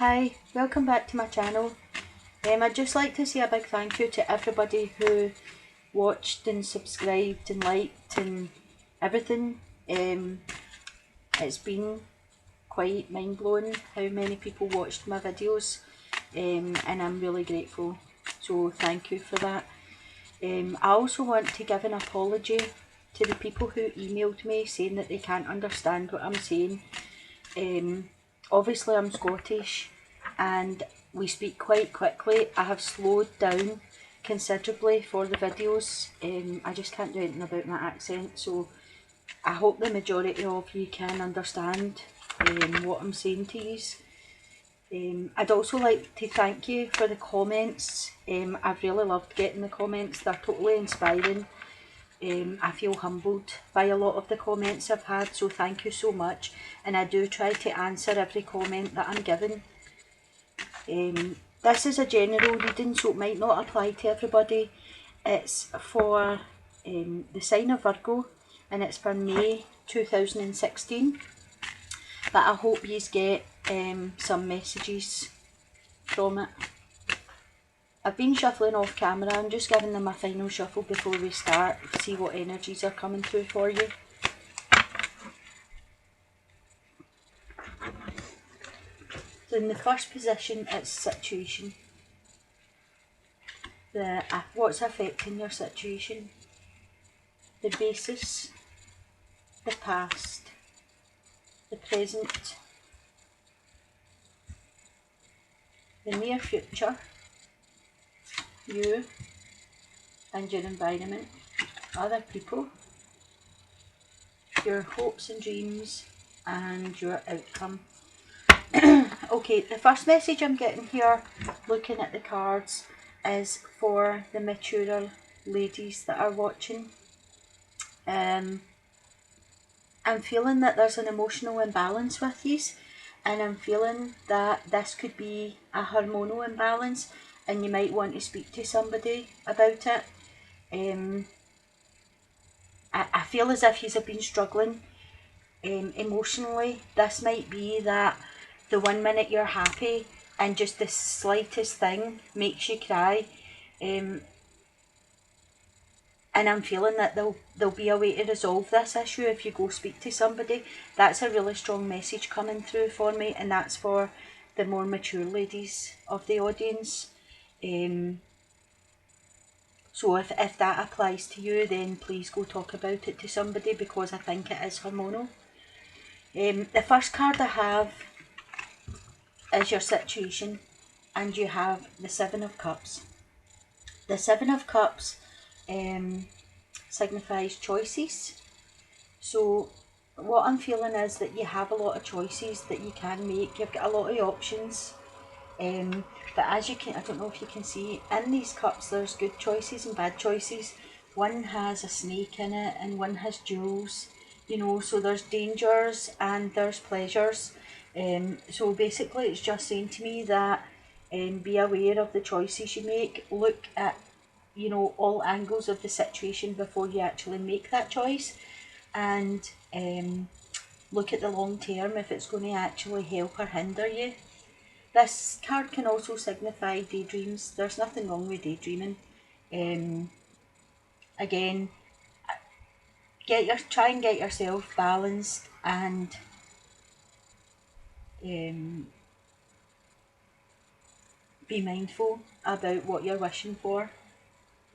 Hi, welcome back to my channel. I'd just like to say a big thank you to everybody who watched and subscribed and liked and everything. It's been quite mind-blowing how many people watched my videos, and I'm really grateful, so thank you for that. I also want to give an apology to the people who emailed me saying that they can't understand what I'm saying. Obviously I'm Scottish and we speak quite quickly. I have slowed down considerably for the videos. I just can't do anything about my accent, so I hope the majority of you can understand what I'm saying to you. I'd also like to thank you for the comments. I've really loved getting the comments. They're totally inspiring. I feel humbled by a lot of the comments I've had, so thank you so much, and I do try to answer every comment that I'm given. This is a general reading, so it might not apply to everybody. It's for the sign of Virgo, and it's for May 2016, but I hope you get some messages from it. I've been shuffling off camera. I'm just giving them a final shuffle before we start, see what energies are coming through for you. So in the first position, it's situation. What's affecting your situation, the basis, the past, the present, the near future, you and your environment, other people, your hopes and dreams, and your outcome. Okay, the first message I'm getting here, looking at the cards, is for the mature ladies that are watching. I'm feeling that there's an emotional imbalance with you, and I'm feeling that this could be a hormonal imbalance, and you might want to speak to somebody about it. I feel as if you've been struggling emotionally. This might be that the 1 minute you're happy and just the slightest thing makes you cry, and I'm feeling that there'll be a way to resolve this issue if you go speak to somebody. That's a really strong message coming through for me, and that's for the more mature ladies of the audience. So if that applies to you, then please go talk about it to somebody, because I think it is hormonal. The first card I have is your situation, and you have the Seven of Cups. The Seven of Cups signifies choices. So what I'm feeling is that you have a lot of choices that you can make. You've got a lot of options. But as you can, I don't know if you can see, in these cups there's good choices and bad choices. One has a snake in it and one has jewels, so there's dangers and there's pleasures. So basically it's just saying to me that be aware of the choices you make. Look at all angles of the situation before you actually make that choice, and look at the long term if it's going to actually help or hinder you. This card can also signify daydreams. There's nothing wrong with daydreaming. Again, try and get yourself balanced, and be mindful about what you're wishing for.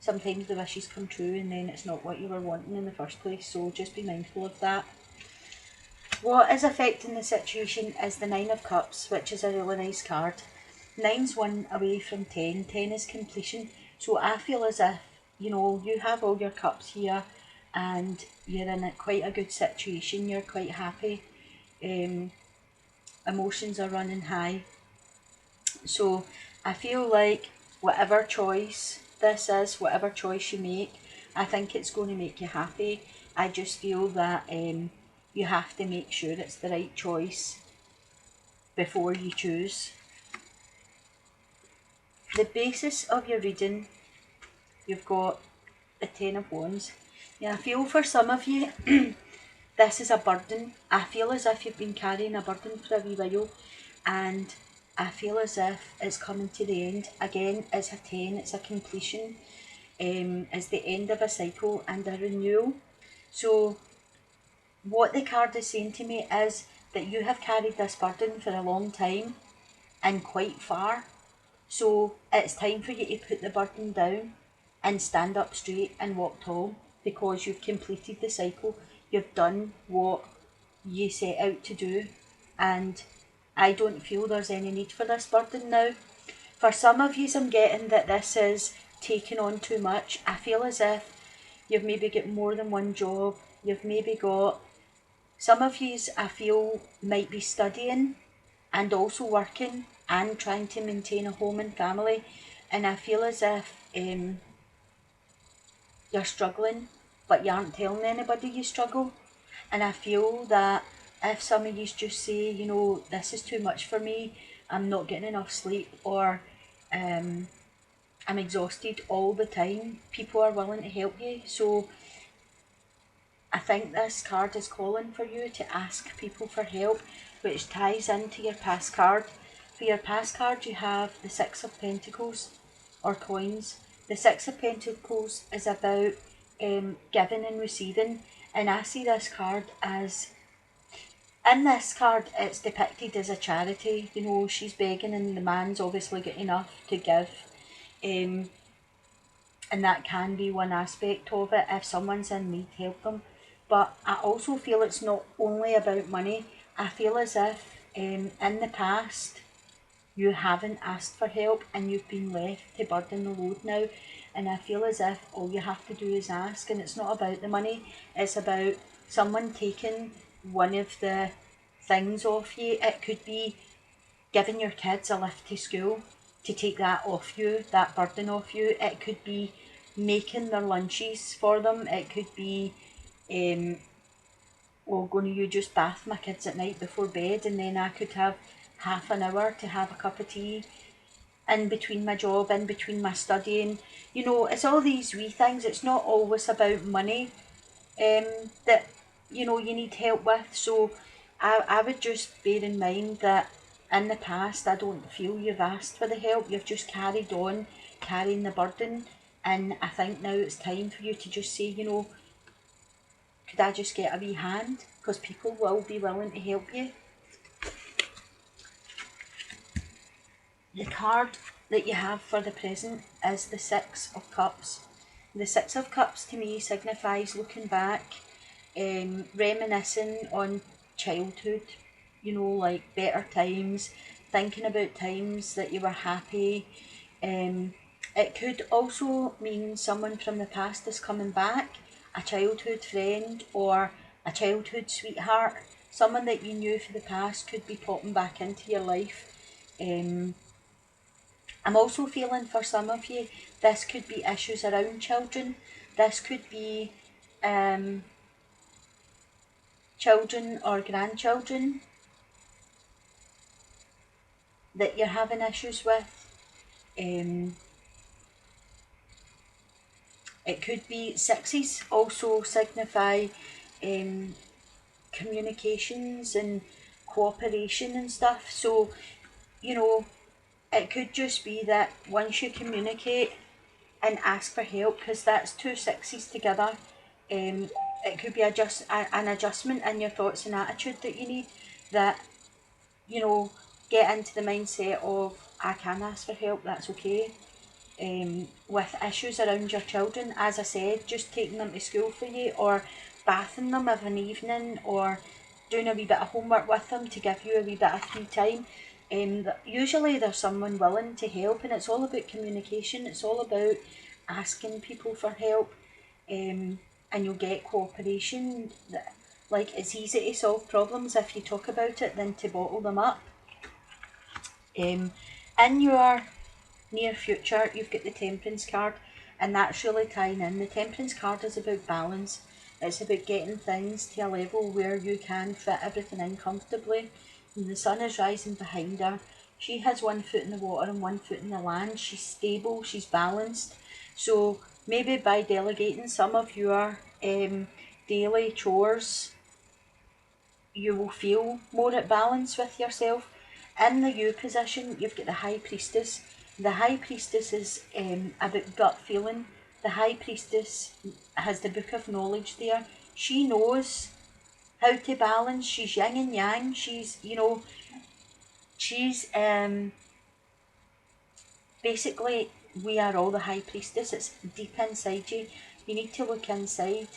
Sometimes the wishes come true and then it's not what you were wanting in the first place, so just be mindful of that. What is affecting the situation is the Nine of Cups, which is a really nice card. 9's 1 away from 10. 10 is completion. So I feel as if, you have all your cups here and you're in quite a good situation. You're quite happy. Emotions are running high. So I feel like whatever choice this is, whatever choice you make, I think it's going to make you happy. I just feel that you have to make sure it's the right choice before you choose. The basis of your reading, you've got the Ten of Wands. Yeah, I feel for some of you this is a burden. I feel as if you've been carrying a burden for a wee while, and I feel as if it's coming to the end. Again, it's a 10, it's a completion. It's the end of a cycle and a renewal. So what the card is saying to me is that you have carried this burden for a long time and quite far. So it's time for you to put the burden down and stand up straight and walk tall, because you've completed the cycle. You've done what you set out to do, and I don't feel there's any need for this burden now. For some of you, I'm getting that this is taking on too much. I feel as if you've maybe got more than one job. You've maybe got, some of you I feel might be studying and also working and trying to maintain a home and family, and I feel as if you're struggling but you aren't telling anybody you struggle. And I feel that if some of you just say, you know, this is too much for me, I'm not getting enough sleep, or I'm exhausted all the time, people are willing to help you. So I think this card is calling for you to ask people for help, which ties into your past card. For your past card, you have the Six of Pentacles, or coins. The Six of Pentacles is about giving and receiving, and I see this card as, in this card, it's depicted as a charity. You know, she's begging and the man's obviously got enough to give. And that can be one aspect of it. If someone's in need, help them. But I also feel it's not only about money. I feel as if in the past you haven't asked for help and you've been left to burden the load now. And I feel as if all you have to do is ask, and it's not about the money. It's about someone taking one of the things off you. It could be giving your kids a lift to school, to take that off you, that burden off you. It could be making their lunches for them. It could be, well, going to you just bath my kids at night before bed, and then I could have half an hour to have a cup of tea in between my job, in between my studying. You know, it's all these wee things. It's not always about money that, you know, you need help with. So I would just bear in mind that in the past, I don't feel you've asked for the help. You've just carried on carrying the burden, and I think now it's time for you to just say, you know, could I just get a wee hand? Because people will be willing to help you. The card that you have for the present is the Six of Cups. The Six of Cups to me signifies looking back, reminiscing on childhood, you know, like better times, thinking about times that you were happy. It could also mean someone from the past is coming back, a childhood friend or a childhood sweetheart, someone that you knew for the past could be popping back into your life. I'm also feeling for some of you, this could be issues around children. This could be children or grandchildren that you're having issues with. It could be sixes also signify communications and cooperation and stuff. So, you know, it could just be that once you communicate and ask for help, because that's two sixes together, it could be an adjustment in your thoughts and attitude that you need, that, you know, get into the mindset of, I can ask for help, that's okay. With issues around your children, as I said, just taking them to school for you, or bathing them of an evening, or doing a wee bit of homework with them to give you a wee bit of free time. Usually there's someone willing to help, and it's all about communication. It's all about asking people for help, and you'll get cooperation. Like, it's easy to solve problems if you talk about it than to bottle them up. In your near future, you've got the Temperance card, and that's really tying in. The Temperance card is about balance. It's about getting things to a level where you can fit everything in comfortably. And the sun is rising behind her. She has one foot in the water and one foot in the land. She's stable, she's balanced. So maybe by delegating some of your daily chores, you will feel more at balance with yourself. In the you position, you've got the High Priestess. The High Priestess is about gut feeling. The High Priestess has the Book of Knowledge there. She knows how to balance. She's yin and yang. She's, she's basically, we are all the High Priestess. It's deep inside you. You need to look inside.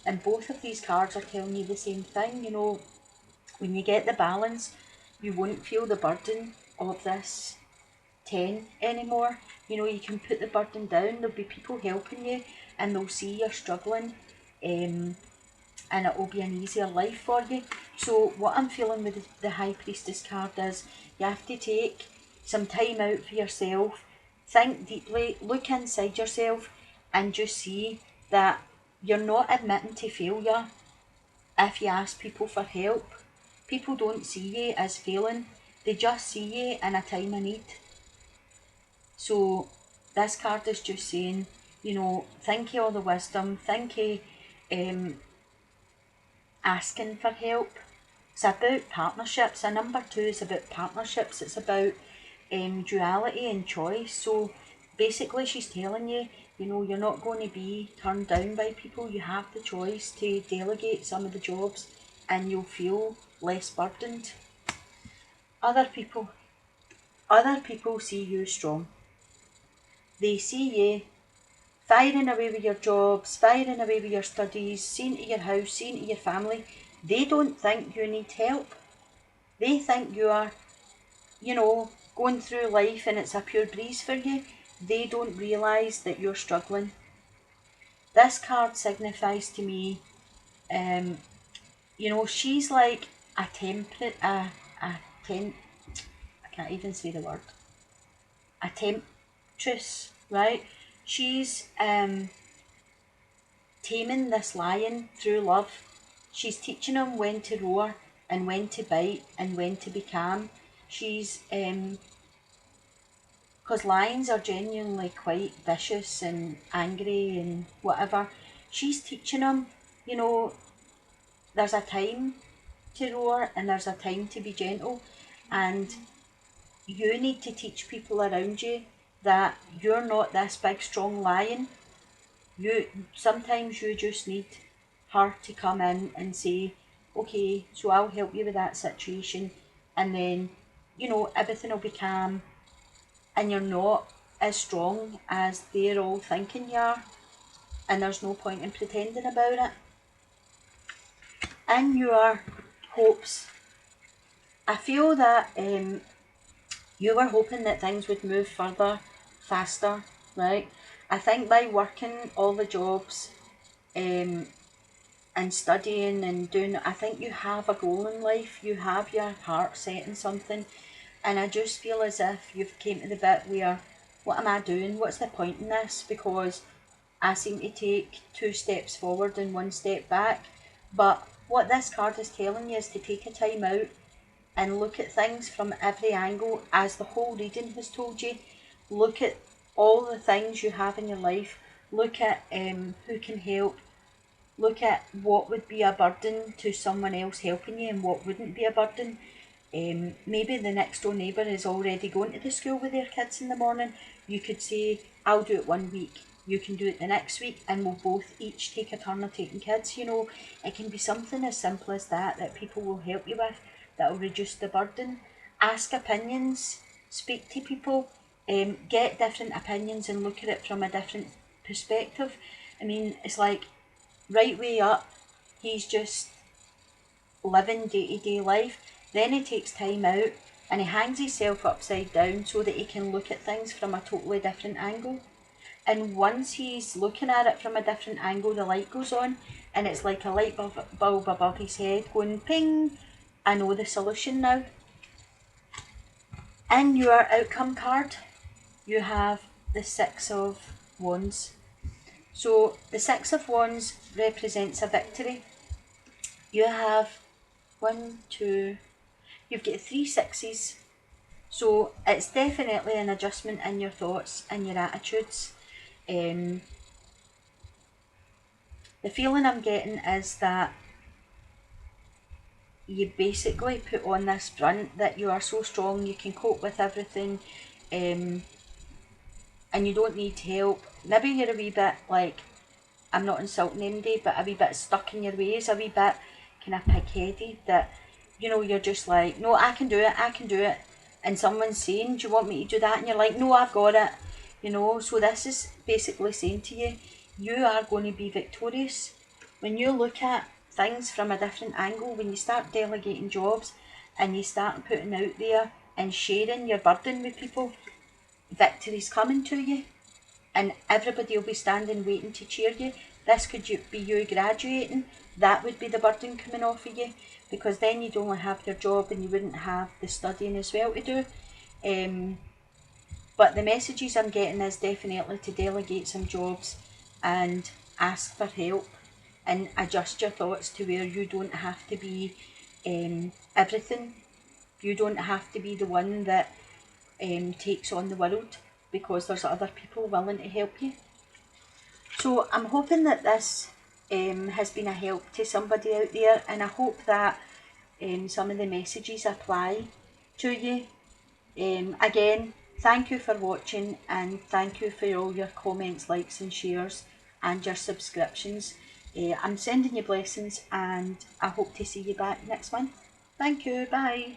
And both of these cards are telling you the same thing. When you get the balance, you won't feel the burden of this 10 anymore. You can put the burden down. There'll be people helping you and they'll see you're struggling, and it will be an easier life for you. So what I'm feeling with the High Priestess card is you have to take some time out for yourself, think deeply, look inside yourself, and just see that you're not admitting to failure if you ask people for help. People don't see you as failing, they just see you in a time of need. So this card is just saying, think of all the wisdom, think of asking for help. It's about partnerships. A number 2 is about partnerships. It's about duality and choice. So basically she's telling you, you're not going to be turned down by people. You have the choice to delegate some of the jobs and you'll feel less burdened. Other people see you strong. They see you firing away with your jobs, firing away with your studies, seeing to your house, seeing to your family. They don't think you need help. They think you are, going through life and it's a pure breeze for you. They don't realise that you're struggling. This card signifies to me, she's like a temperate, I can't even say the word, a temptress, right? She's taming this lion through love. She's teaching him when to roar and when to bite and when to be calm. She's, because lions are genuinely quite vicious and angry and whatever. She's teaching him, there's a time to roar and there's a time to be gentle, and you need to teach people around you that you're not this big strong lion. Sometimes you just need her to come in and say, okay, so I'll help you with that situation, and then everything will be calm and you're not as strong as they're all thinking you are, and there's no point in pretending about it. In your hopes, I feel that you were hoping that things would move further, faster, right? I think by working all the jobs and studying and doing, I think you have a goal in life. You have your heart set in something, and I just feel as if you've came to the bit where, what am I doing? What's the point in this? Because I seem to take 2 steps forward and 1 step back. But what this card is telling you is to take a time out and look at things from every angle, as the whole reading has told you. Look at all the things you have in your life. Look at who can help. Look at what would be a burden to someone else helping you and what wouldn't be a burden. Maybe the next door neighbour is already going to the school with their kids in the morning. You could say, I'll do it 1 week, you can do it the next week, and we'll both each take a turn of taking kids. It can be something as simple as that people will help you with, that will reduce the burden. Ask opinions, speak to people, get different opinions and look at it from a different perspective. I mean, it's like, right way up, he's just living day-to-day life. Then he takes time out and he hangs himself upside down so that he can look at things from a totally different angle. And once he's looking at it from a different angle, the light goes on and it's like a light bulb above his head going ping, I know the solution now. In your outcome card, you have the 6 of Wands. So the 6 of Wands represents a victory. You have you've got 3 sixes. So it's definitely an adjustment in your thoughts and your attitudes. The feeling I'm getting is that you basically put on this front that you are so strong, you can cope with everything, and you don't need help. Maybe you're a wee bit like, I'm not insulting anybody, but a wee bit stuck in your ways, a wee bit kind of pig-headed, that, you know, you're just like, no, I can do it, I can do it. And someone's saying, do you want me to do that? And you're like, no, I've got it. You know, so this is basically saying to you, you are going to be victorious. When you look at things from a different angle, when you start delegating jobs and you start putting out there and sharing your burden with people, victory's coming to you, and everybody will be standing waiting to cheer you. This could be you graduating, that would be the burden coming off of you, because then you'd only have your job and you wouldn't have the studying as well to do. But the messages I'm getting is definitely to delegate some jobs and ask for help and adjust your thoughts to where you don't have to be everything. You don't have to be the one that takes on the world, because there's other people willing to help you. So I'm hoping that this has been a help to somebody out there, and I hope that some of the messages apply to you. Again, thank you for watching, and thank you for all your comments, likes and shares and your subscriptions. I'm sending you blessings, and I hope to see you back next month. Thank you, bye.